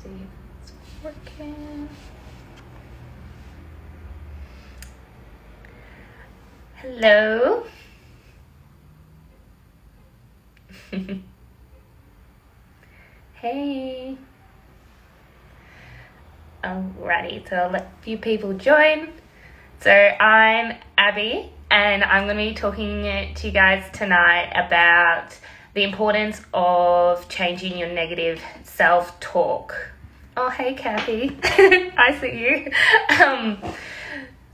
see if it's working. Hello. Hey. Alrighty, so I'll let a few people join. So I'm Abby, and I'm going to be talking to you guys tonight about the importance of changing your negative self-talk. Oh, hey, Kathy. I see you.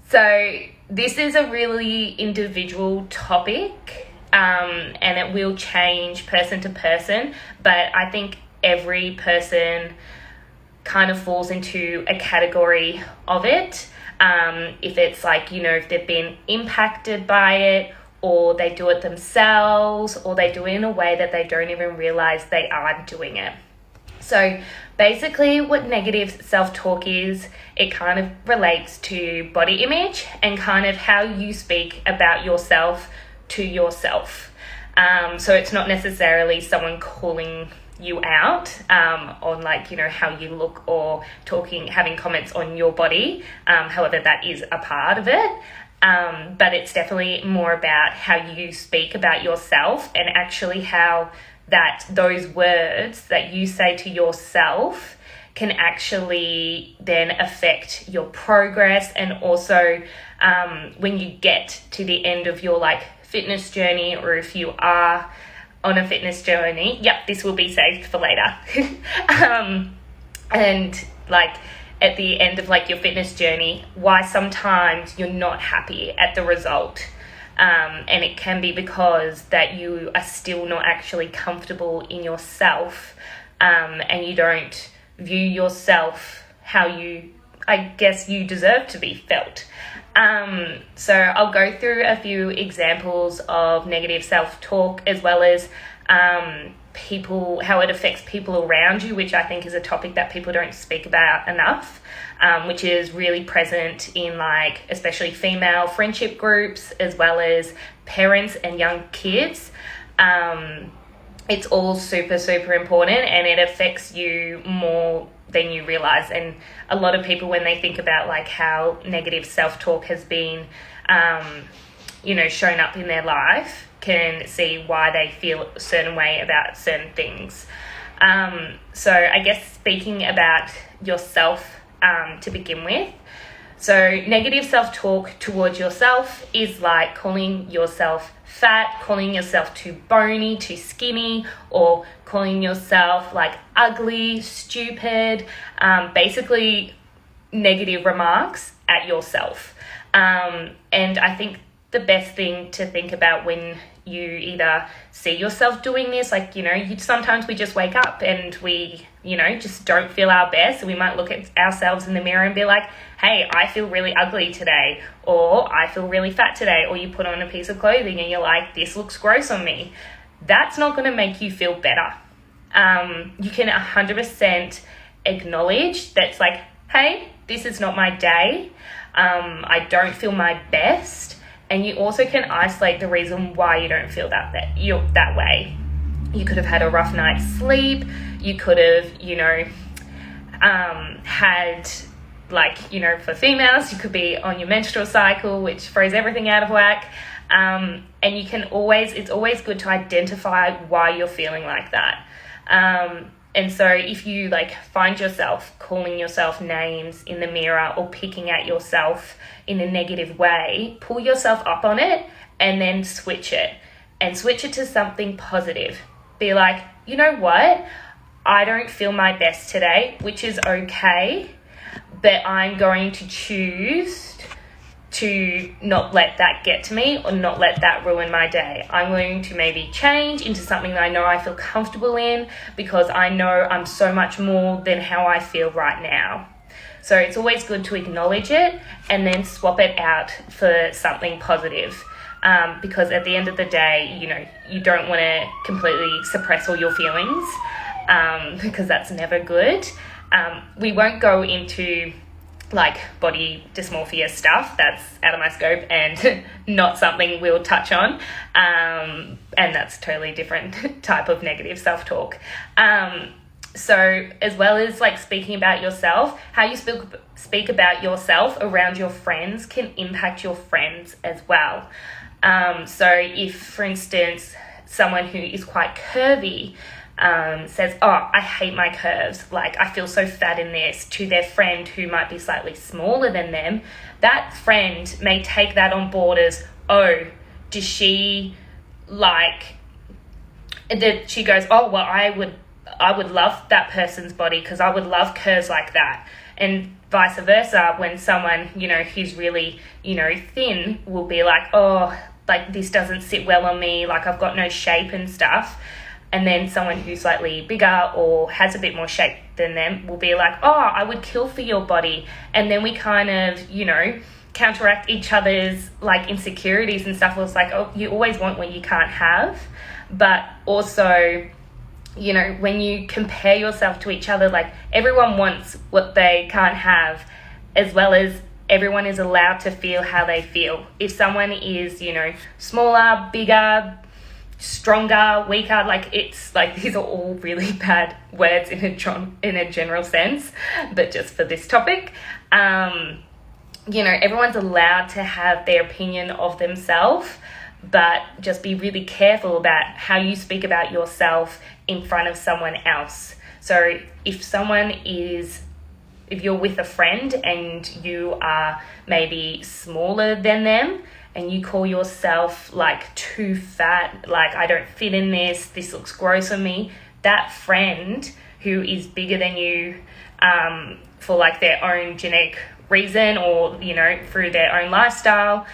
So this is a really individual topic, and it will change person to person, but I think every person kind of falls into a category of it. If it's like, if they've been impacted by it, or they do it themselves, or they do it in a way that they don't even realize they are doing it. So basically what negative self-talk is, it kind of relates to body image and kind of how you speak about yourself to yourself. So it's not necessarily someone calling you out on how you look or having comments on your body. However, that is a part of it. But it's definitely more about how you speak about yourself, and actually how those words that you say to yourself can actually then affect your progress. And also when you get to the end of your fitness journey, or if you are on a fitness journey, this will be saved for later. And at the end of your fitness journey, why sometimes you're not happy at the result. And it can be because that you are still not actually comfortable in yourself, and you don't view yourself how you deserve to be felt. So I'll go through a few examples of negative self-talk, as well as how it affects people around you, which I think is a topic that people don't speak about enough, which is really present in especially female friendship groups, as well as parents and young kids. It's all super, super important, and it affects you more than you realize. And a lot of people, when they think about how negative self-talk has been shown up in their life, can see why they feel a certain way about certain things. So I guess speaking about yourself to begin with. So negative self-talk towards yourself is like calling yourself fat, calling yourself too bony, too skinny, or calling yourself ugly, stupid, basically negative remarks at yourself. And I think the best thing to think about when you either see yourself doing this, sometimes we just wake up and we, just don't feel our best. So we might look at ourselves in the mirror and be like, hey, I feel really ugly today, or I feel really fat today, or you put on a piece of clothing and you're like, this looks gross on me. That's not going to make you feel better. You can 100% acknowledge that's hey, this is not my day. I don't feel my best. And you also can isolate the reason why you don't feel you're that way. You could have had a rough night's sleep. You could have, had for females, you could be on your menstrual cycle, which throws everything out of whack. And it's always good to identify why you're feeling like that. And so if you find yourself calling yourself names in the mirror, or picking at yourself in a negative way, pull yourself up on it and then switch it to something positive. Be like, you know what? I don't feel my best today, which is okay, but I'm going to choose to not let that get to me, or not let that ruin my day. I'm going to maybe change into something that I know I feel comfortable in, because I know I'm so much more than how I feel right now. So it's always good to acknowledge it and then swap it out for something positive. Because at the end of the day, you don't want to completely suppress all your feelings, because that's never good. We won't go into body dysmorphia stuff. That's out of my scope and not something we'll touch on. And that's totally different type of negative self-talk. So as well as like speaking about yourself, how you speak about yourself around your friends can impact your friends as well. So if, for instance, someone who is quite curvy says, oh, I hate my curves, like I feel so fat in this, to their friend who might be slightly smaller than them, that friend may take that on board as, oh, does she like, that she goes, oh, well, I would love that person's body because I would love curves like that. And vice versa, when someone, who's really, thin will be like, oh, like this doesn't sit well on me, like I've got no shape and stuff. And then someone who's slightly bigger or has a bit more shape than them will be like, oh, I would kill for your body. And then we kind of, counteract each other's like insecurities and stuff. It's like, oh, you always want what you can't have. But also, when you compare yourself to each other, like everyone wants what they can't have, as well as everyone is allowed to feel how they feel. If someone is, smaller, bigger, stronger, weaker, like it's like these are all really bad words in a general sense, but just for this topic, everyone's allowed to have their opinion of themselves, but just be really careful about how you speak about yourself in front of someone else. So if you're with a friend and you are maybe smaller than them and you call yourself like too fat, like I don't fit in this looks gross on me, that friend who is bigger than you for like their own genetic reason or, through their own lifestyle,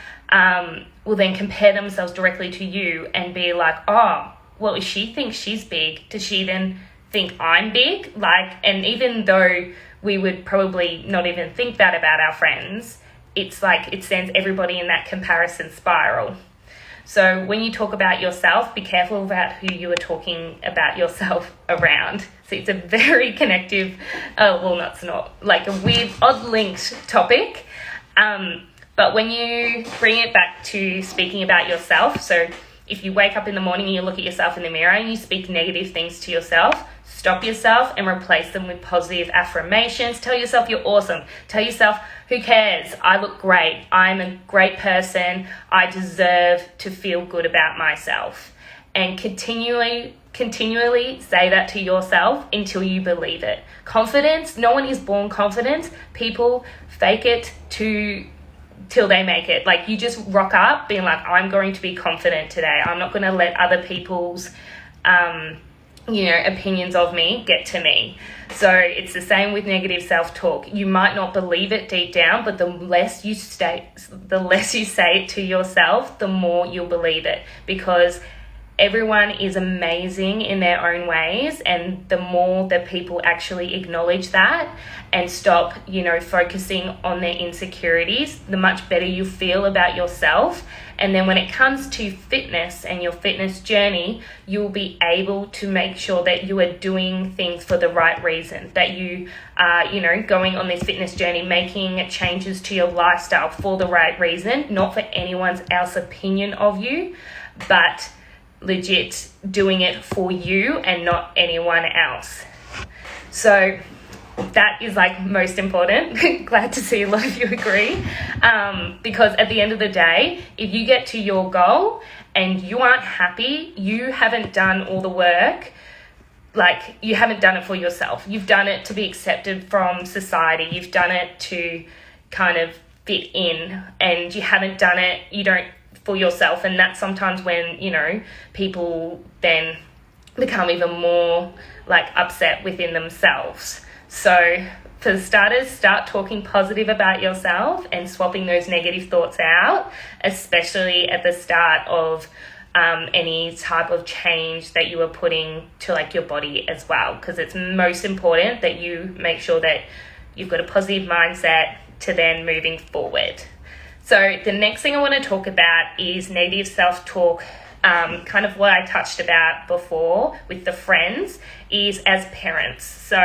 will then compare themselves directly to you and be like, oh, well, if she thinks she's big, does she then think I'm big? Like, and even though we would probably not even think that about our friends, it's like it sends everybody in that comparison spiral. So when you talk about yourself, be careful about who you are talking about yourself around. So it's a very connective, it's not, like a weird, odd linked topic. But when you bring it back to speaking about yourself, so if you wake up in the morning and you look at yourself in the mirror and you speak negative things to yourself, stop yourself and replace them with positive affirmations. Tell yourself you're awesome. Tell yourself, who cares? I look great. I'm a great person. I deserve to feel good about myself. And continually say that to yourself until you believe it. Confidence, no one is born confident. People fake it till they make it. Like you just rock up being like, I'm going to be confident today. I'm not going to let other people's opinions of me get to me. So it's the same with negative self-talk. You might not believe it deep down, but the less you say it to yourself, the more you'll believe it, because everyone is amazing in their own ways, and the more that people actually acknowledge that and stop, focusing on their insecurities, the much better you feel about yourself. And then when it comes to fitness and your fitness journey, you'll be able to make sure that you are doing things for the right reason, that you are, going on this fitness journey, making changes to your lifestyle for the right reason, not for anyone else's opinion of you, but legit doing it for you and not anyone else. So that is like most important. Glad to see a lot of you agree, because at the end of the day, if you get to your goal and you aren't happy, you haven't done all the work. Like you haven't done it for yourself. You've done it to be accepted from society. You've done it to kind of fit in, and you haven't done it, for yourself. And that's sometimes when, people then become even more like upset within themselves. So for starters, start talking positive about yourself and swapping those negative thoughts out, especially at the start of any type of change that you are putting to like your body as well, because it's most important that you make sure that you've got a positive mindset to then moving forward. So the next thing I want to talk about is negative self-talk, kind of what I touched about before with the friends, is as parents. So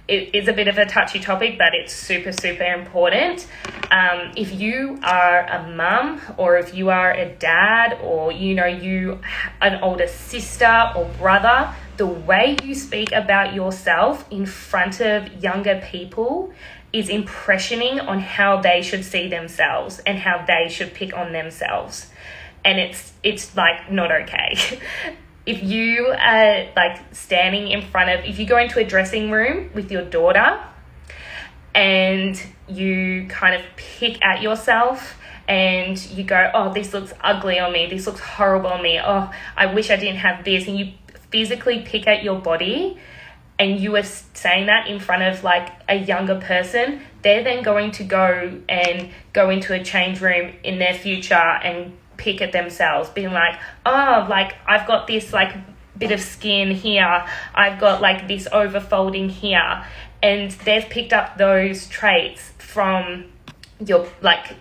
it is a bit of a touchy topic, but it's super, super important. If you are a mum, or if you are a dad, or, you an older sister or brother, the way you speak about yourself in front of younger people is impressioning on how they should see themselves and how they should pick on themselves. And it's like not okay. If you are like standing in front of, if you go into a dressing room with your daughter and you kind of pick at yourself and you go, oh, this looks ugly on me, this looks horrible on me, oh, I wish I didn't have this, and you physically pick at your body, and you are saying that in front of like a younger person, they're then going to go into a change room in their future and pick at themselves, being like, oh, like I've got this like bit of skin here, I've got like this overfolding here, and they've picked up those traits from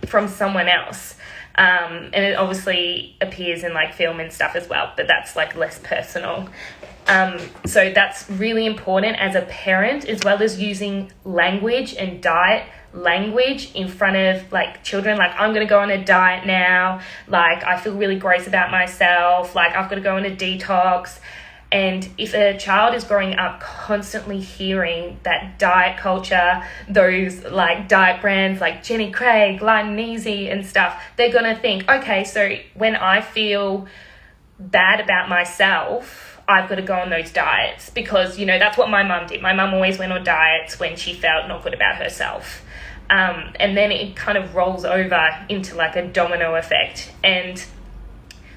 from someone else. And it obviously appears in like film and stuff as well, but that's like less personal. So that's really important as a parent, as well as using language and diet language in front of like children. Like, I'm going to go on a diet now. Like, I feel really gross about myself. Like, I've got to go on a detox. And if a child is growing up constantly hearing that diet culture, those like diet brands like Jenny Craig, Light and Easy and stuff, they're going to think, okay, so when I feel bad about myself, I've got to go on those diets, because, you know, that's what my mum did. My mum always went on diets when she felt not good about herself. And then it kind of rolls over into like a domino effect. And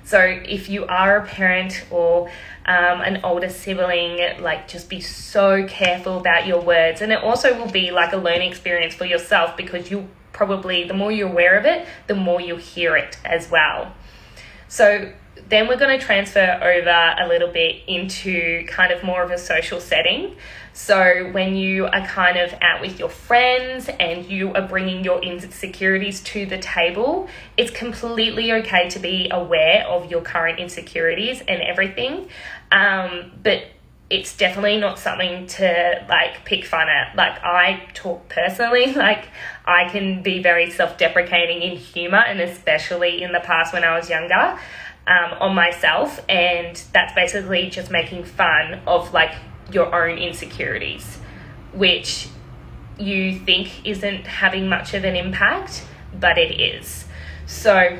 so if you are a parent or an older sibling, like, just be so careful about your words. And it also will be like a learning experience for yourself, because you probably, the more you're aware of it, the more you'll hear it as well. So then we're going to transfer over a little bit into kind of more of a social setting. So when you are kind of out with your friends and you are bringing your insecurities to the table, it's completely okay to be aware of your current insecurities and everything. But it's definitely not something to like pick fun at. Like, I talk personally, like I can be very self-deprecating in humor, and especially in the past when I was younger, on myself. And that's basically just making fun of like your own insecurities, which you think isn't having much of an impact, but it is. So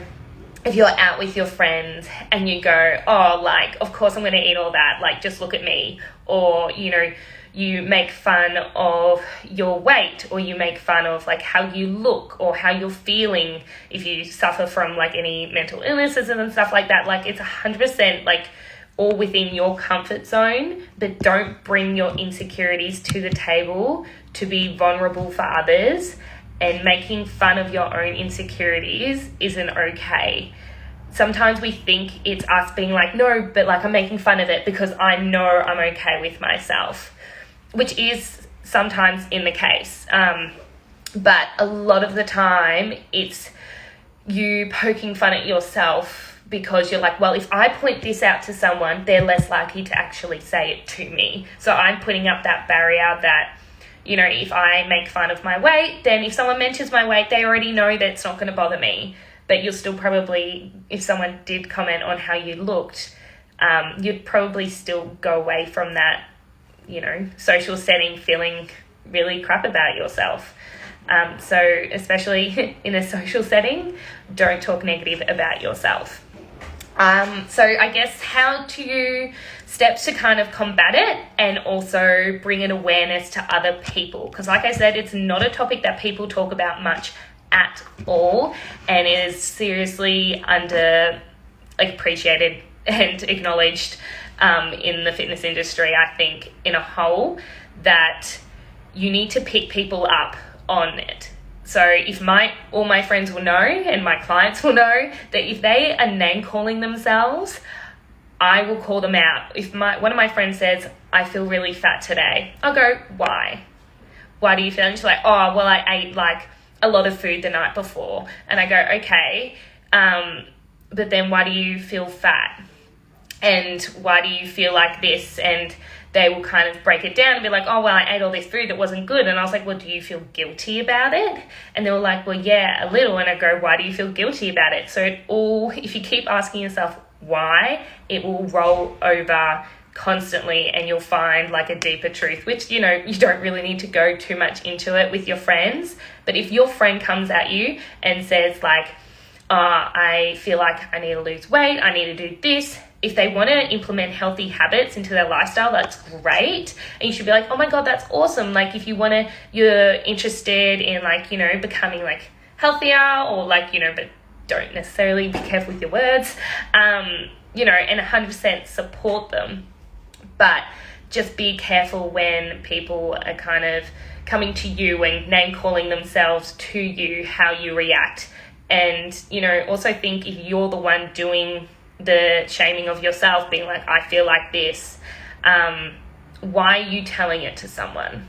if you're out with your friends and you go, oh, like, of course I'm going to eat all that, like, just look at me. Or, you know, you make fun of your weight, or you make fun of like how you look or how you're feeling if you suffer from like any mental illnesses and stuff like that. Like, it's 100% like all within your comfort zone, but don't bring your insecurities to the table to be vulnerable for others. And making fun of your own insecurities isn't okay. Sometimes we think it's us being like, no, but like I'm making fun of it because I know I'm okay with myself, which is sometimes in the case. But a lot of the time it's you poking fun at yourself, because you're like, well, if I point this out to someone, they're less likely to actually say it to me. So I'm putting up that barrier that, you know, if I make fun of my weight, then if someone mentions my weight, they already know that it's not going to bother me. But you'll still probably, if someone did comment on how you looked, you'd probably still go away from that, you know, social setting feeling really crap about yourself. So especially in a social setting, don't talk negative about yourself. So I guess steps to kind of combat it and also bring an awareness to other people. Because like I said, it's not a topic that people talk about much at all, and is seriously appreciated and acknowledged in the fitness industry, I think, in a whole, that you need to pick people up on it. So if all my friends will know and my clients will know that if they are name calling themselves, I will call them out. If one of my friends says, I feel really fat today, I'll go, why? Why do you feel? And she's like, oh, well, I ate like a lot of food the night before. And I go, okay, but then why do you feel fat? And why do you feel like this? And they will kind of break it down and be like, oh, well, I ate all this food that wasn't good. And I was like, well, do you feel guilty about it? And they were like, well, yeah, a little. And I go, why do you feel guilty about it? So if you keep asking yourself why, it will roll over constantly, and you'll find like a deeper truth, which, you don't really need to go too much into it with your friends. But if your friend comes at you and says like, I feel like I need to lose weight, I need to do this, if they want to implement healthy habits into their lifestyle, that's great. And you should be like, oh my God, that's awesome. Like if you're interested in like, becoming like healthier, or like, but don't necessarily be careful with your words, and 100% support them. But just be careful when people are kind of coming to you and name calling themselves to you, how you react. And, also think if you're the one doing the shaming of yourself, being like, I feel like this, why are you telling it to someone?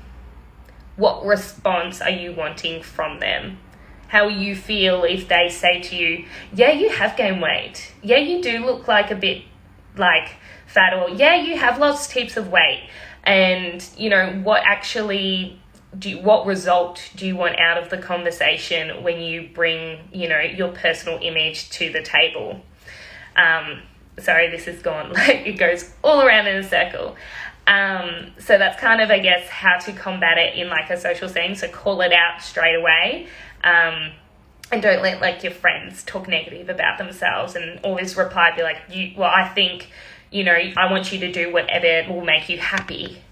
What response are you wanting from them? How will you feel if they say to you, yeah, you have gained weight. Yeah, you do look like a bit like fat, or yeah, you have lost heaps of weight. And, what result do you want out of the conversation when you bring, your personal image to the table? Sorry, this has gone, like, it goes all around in a circle. So that's kind of, I guess, how to combat it in like a social setting. So call it out straight away. And don't let like your friends talk negative about themselves and always reply, be like, I think, I want you to do whatever will make you happy.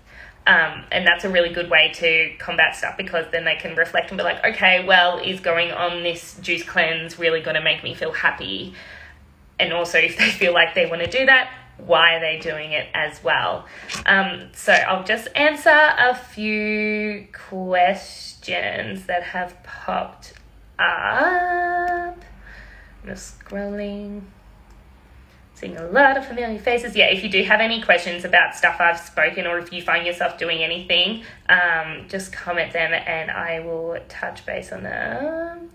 And that's a really good way to combat stuff, because then they can reflect and be like, okay, well, is going on this juice cleanse really going to make me feel happy? And also if they feel like they want to do that, why are they doing it as well? So I'll just answer a few questions that have popped up. I'm just scrolling, seeing a lot of familiar faces. Yeah, if you do have any questions about stuff I've spoken, or if you find yourself doing anything, just comment them and I will touch base on them.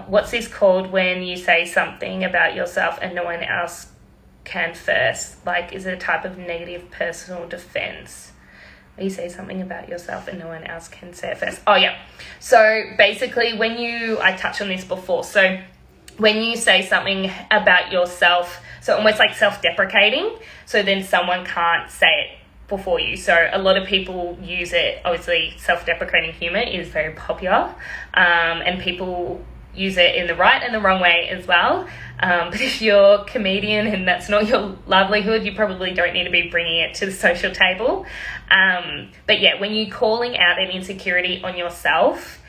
What's this called when you say something about yourself and no one else can first? Like, is it a type of negative personal defense? You say something about yourself and no one else can say it first. Oh, yeah. So basically I touched on this before. So when you say something about yourself, so almost like self-deprecating, so then someone can't say it before you. So a lot of people use it. Obviously, self-deprecating humor is very popular, and people use it in the right and the wrong way as well. But if you're a comedian and that's not your livelihood, you probably don't need to be bringing it to the social table. But yeah, when you're calling out an insecurity on yourself,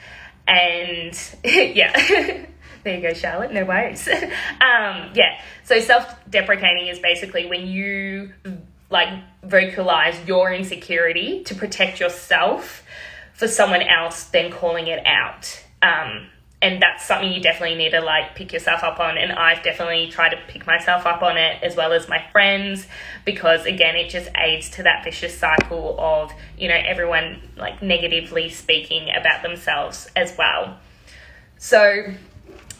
and yeah, there you go, Charlotte, no worries. Yeah, so self-deprecating is basically when you like vocalize your insecurity to protect yourself for someone else, then calling it out. And that's something you definitely need to like pick yourself up on. And I've definitely tried to pick myself up on it, as well as my friends, because again, it just aids to that vicious cycle of, everyone like negatively speaking about themselves as well. So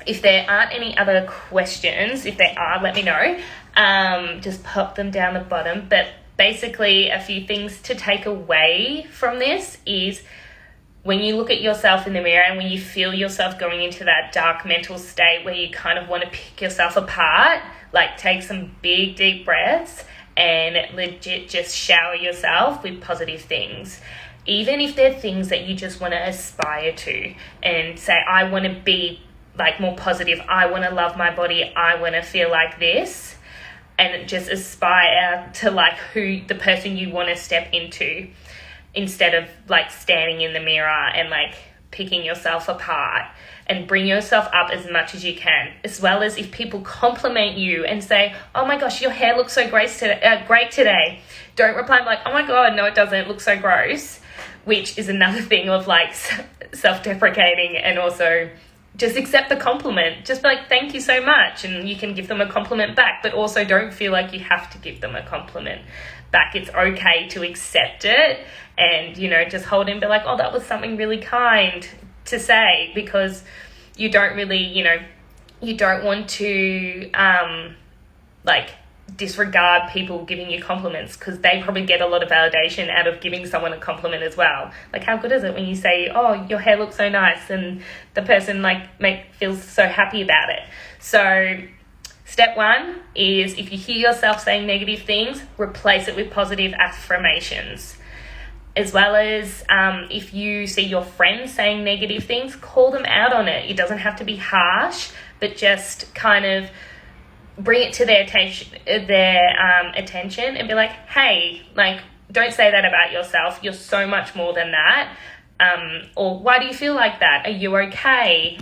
if there aren't any other questions, if there are, let me know. Just pop them down the bottom. But basically, a few things to take away from this is, when you look at yourself in the mirror and when you feel yourself going into that dark mental state where you kind of want to pick yourself apart, like take some big deep breaths and legit just shower yourself with positive things. Even if they're things that you just want to aspire to, and say, I want to be like more positive, I want to love my body, I want to feel like this, and just aspire to like the person you want to step into, instead of like standing in the mirror and like picking yourself apart. And bring yourself up as much as you can, as well as if people compliment you and say, oh my gosh, your hair looks so great today. Don't reply like, oh my God, no it doesn't, it looks so gross, which is another thing of like self-deprecating. And also just accept the compliment. Just be like, thank you so much. And you can give them a compliment back, but also don't feel like you have to give them a compliment back. It's okay to accept it and, just hold it and be like, oh, that was something really kind to say, because you don't really, you don't want to, like, disregard people giving you compliments, because they probably get a lot of validation out of giving someone a compliment as well. Like, how good is it when you say, oh, your hair looks so nice, and the person like feels so happy about it. So Step 1 is, if you hear yourself saying negative things, replace it with positive affirmations. As well as if you see your friends saying negative things, call them out on it. It doesn't have to be harsh, but just kind of bring it to their attention and be like, hey, like, don't say that about yourself. You're so much more than that. Or why do you feel like that? Are you okay?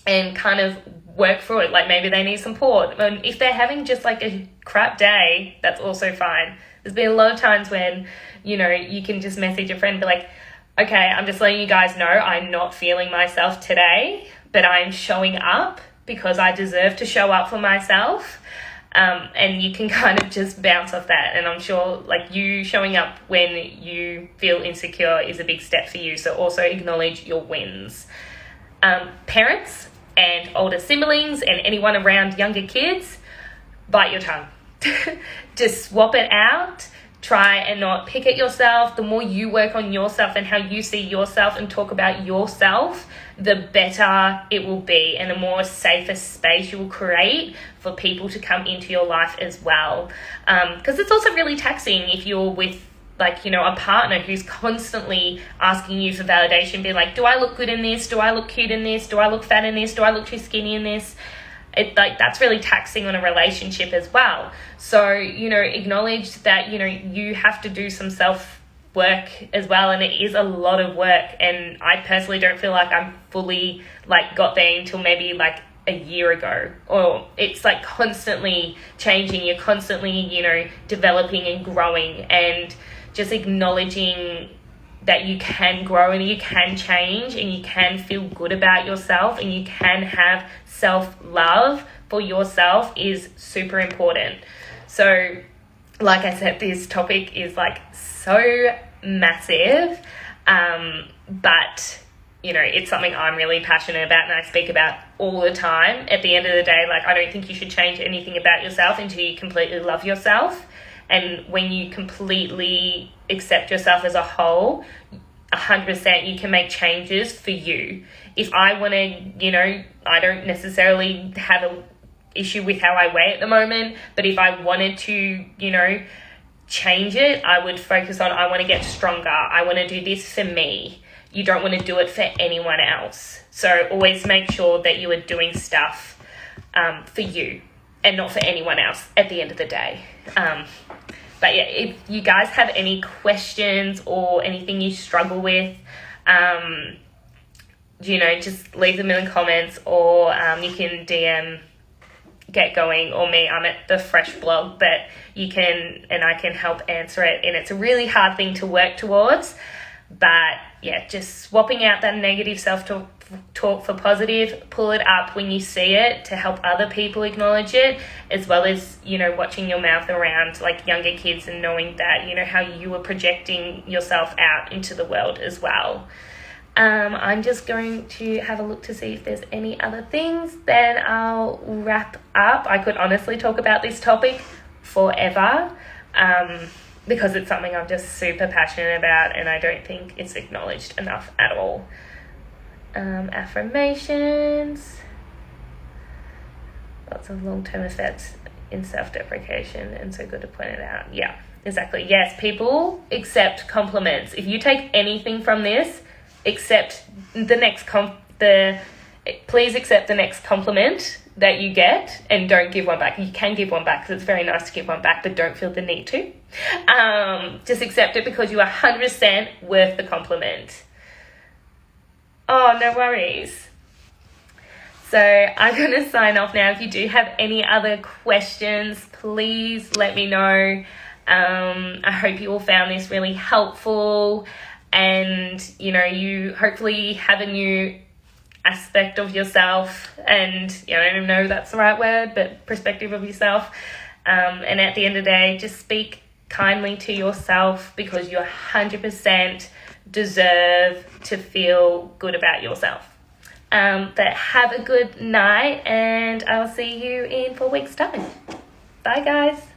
And kind of work through it. Like, maybe they need support. And if they're having just like a crap day, that's also fine. There's been a lot of times when, you know, you can just message a friend and be like, okay, I'm just letting you guys know I'm not feeling myself today, but I'm showing up because I deserve to show up for myself. And you can kind of just bounce off that. And I'm sure like you showing up when you feel insecure is a big step for you. So also acknowledge your wins. Parents and older siblings and anyone around younger kids, bite your tongue. Just swap it out. Try and not pick at yourself. The more you work on yourself and how you see yourself and talk about yourself, the better it will be, and the more safer space you will create for people to come into your life as well. Because it's also really taxing if you're with, like, you know, a partner who's constantly asking you for validation, be like, do I look good in this? Do I look cute in this? Do I look fat in this? Do I look too skinny in this? That's really taxing on a relationship as well. So, you know, acknowledge that, you know, you have to do some self-work as well, and it is a lot of work. And I personally don't feel like I'm fully, like, got there until maybe, like, a year ago. Or it's, like, constantly changing. You're constantly, you know, developing and growing, and just acknowledging that you can grow and you can change and you can feel good about yourself and you can have self-love for yourself is super important. So, like I said, this topic is like so massive, but you know, it's something I'm really passionate about and I speak about all the time. At the end of the day, like, I don't think you should change anything about yourself until you completely love yourself. And when you completely accept yourself as a whole, 100% you can make changes for you. If I want to, you know, I don't necessarily have an issue with how I weigh at the moment, but if I wanted to, you know, change it, I would focus on, I want to get stronger. I want to do this for me. You don't want to do it for anyone else. So always make sure that you are doing stuff for you and not for anyone else at the end of the day. But yeah, if you guys have any questions or anything you struggle with, you know, just leave them in the comments, or you can DM Get Going or me. I'm at the Fresh blog, but you can, and I can help answer it. And it's a really hard thing to work towards, but yeah, just swapping out that negative self-talk for positive, pull it up when you see it to help other people acknowledge it, as well as, you know, watching your mouth around like younger kids and knowing that, you know, how you are projecting yourself out into the world as well. I'm just going to have a look to see if there's any other things, then I'll wrap up. I could honestly talk about this topic forever, because it's something I'm just super passionate about and I don't think it's acknowledged enough at all. Affirmations. Lots of long-term effects in self-deprecation, and so good to point it out. Yeah, exactly. Yes, people accept compliments. If you take anything from this, accept the next please accept the next compliment that you get and don't give one back. You can give one back because it's very nice to give one back, but don't feel the need to. Just accept it because you are 100% worth the compliment. Oh, no worries. So I'm going to sign off now. If you do have any other questions, please let me know. I hope you all found this really helpful, and, you know, you hopefully have a new aspect of yourself, and, you know, I don't even know if that's the right word, but perspective of yourself. And at the end of the day, just speak kindly to yourself, because you 100% deserve to feel good about yourself. But have a good night, and I'll see you in 4 weeks' time. Bye, guys.